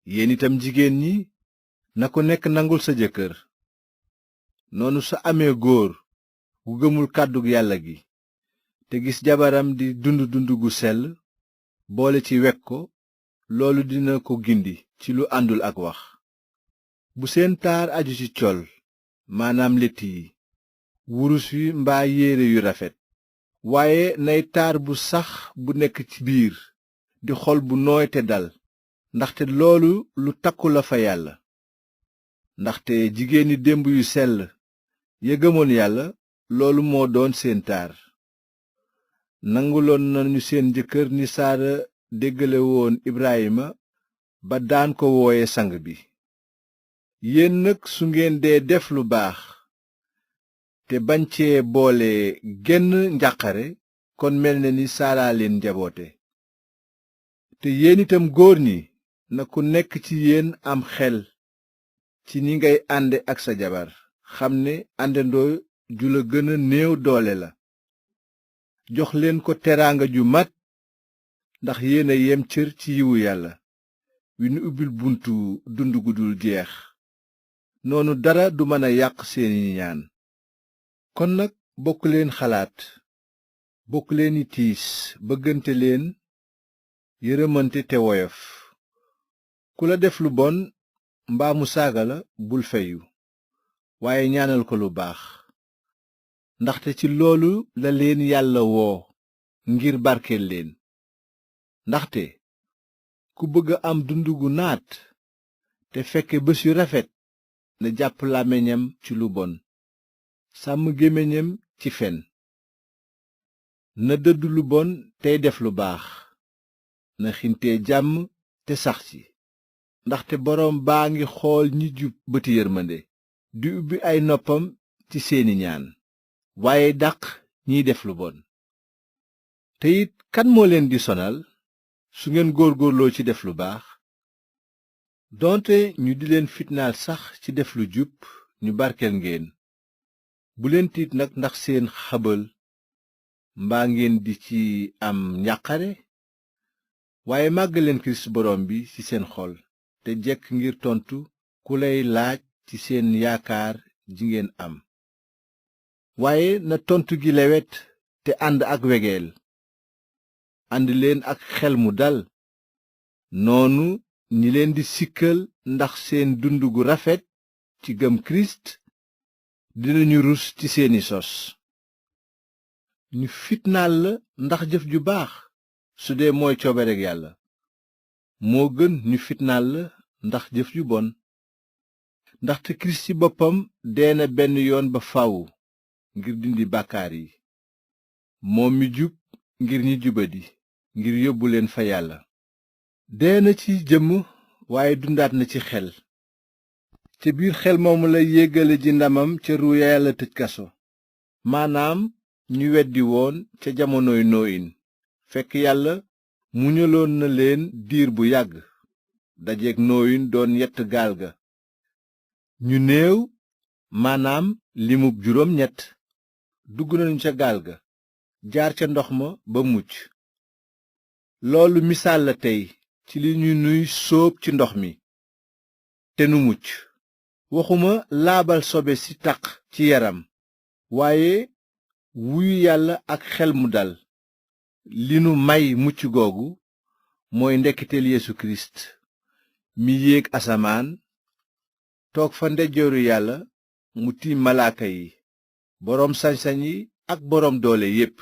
yéen itam jigéen ñi na ku nekk nangul sa jëkkër noonu su amee góor gu gëmul kàddug yàlla gi te gis jabaram di dund gu sell boole ci wekk ko loolu dina ko gindi ci lu àndul ak wax bu seen taar aju ci col maanaam létt yi wurus wi mbaa yéere yu rafet waaye nay taar bu sax bu nekk ci biir di xol bu nooy te dal ndaxte loolu lu takku la fa yàlla ndaxte jigéeni démb yu sell ya gëmoon yàlla loolu moo doon seen taar nanguloon nañu seen jëkkër ni saara déggale woon Ibrahima ba daan ko wooye sang bi yéen nag su ngeen dee def lu baax te bañ cee boole genn njàqare kon mel na ni saara leen njaboote te yéen itam góor ñi na ku nekk ci yéen am xel ci ni ngay ànde ak sa jabar xam ne àndandoo ju la gën a néew doole la jox leen ko teraanga ju mat ndax yéen a yem cër ci yiwu yàlla wi nu ubbil buntu dund gu dul jeex noonu dara du mën a yàq seeni ñaan kon nag bokk leen xalaat bokk leeni tiis bëggante leen yërëmante te woyof ku la def lu bon mbaa mu saaga la bul feyu waaye ñaanal ko lu baax ndaxte ci loolu la leen yàlla woo ngir barkeel leen ndaxte ku bëgg am dund gu naat te fekke bés yu rafet na jàpp làmmiñam ci lu bon sàmm gémmiñam ci fen na dëddu lu bon tey def lu baax na xintee jàmm te sax ci ndaxte boroom baa ngi xool ñi jub bëti yërmande di ubbi ay noppam ci seeni ñaan waaye dàq ñiy def lu bon te it kan moo leen di sonal su ngeen góorgóorloo ci def lu baax doonte ñu di leen fitnaal sax ci def lu jub ñu barkeel ngeen bu leen tiit nag ndax seen xabal mbaa ngeen di ci am njàqare waaye màggaleen Kirist boroom bi ci seen xol te jekk ngir tontu ku lay laaj ci seen yaakaar ji ngeen am waaye na tontu gi lewet te ànd ak wegeel ànd leen ak xel mu dal noonu ñi leen di sikkal ndax seen dund gu rafet ci gëm Kirist dinañu rus ci seeni sos ñu fitnaal la ndax jëf ju baax su dee mooy coobareg yàlla moo gën ñu fitnaal la ndax jëf ju bon ndaxte Kirist ci boppam dee na benn yoon ba faw ngir dindi bàkkaar yi moom mi jub ngir ñi jubadi ngir yóbbu leen fa yàlla dee na ci jëmm waaye dundaat na ci xel te biir xel moomu la yéggale ji ndamam ca ru ya yàlla tëj kaso maanaam ñu weddi woon ca jamonoy nooyin fekk yàlla muñaloon na leen diir bu yàgg dajeek nooyin doon yett gaal ga ñu néew maanaam limub juróom ñett dugg nañu ca gaal ga jaar ca ndox ma ba mucc loolu misaal la tey ci li ñu nuy sóob ci ndox mi te nu mucc waxuma laabal sobe si taq ci yaram waaye wuyu yàlla ak xel mu dal li nu may mucc googu mooy ndekkiteel Yeesu Kirist mi yéeg asamaan toog fa ndeyjooru yàlla mu tiim malaaka yi boroom sañ-sañ yi ak boroom doole yépp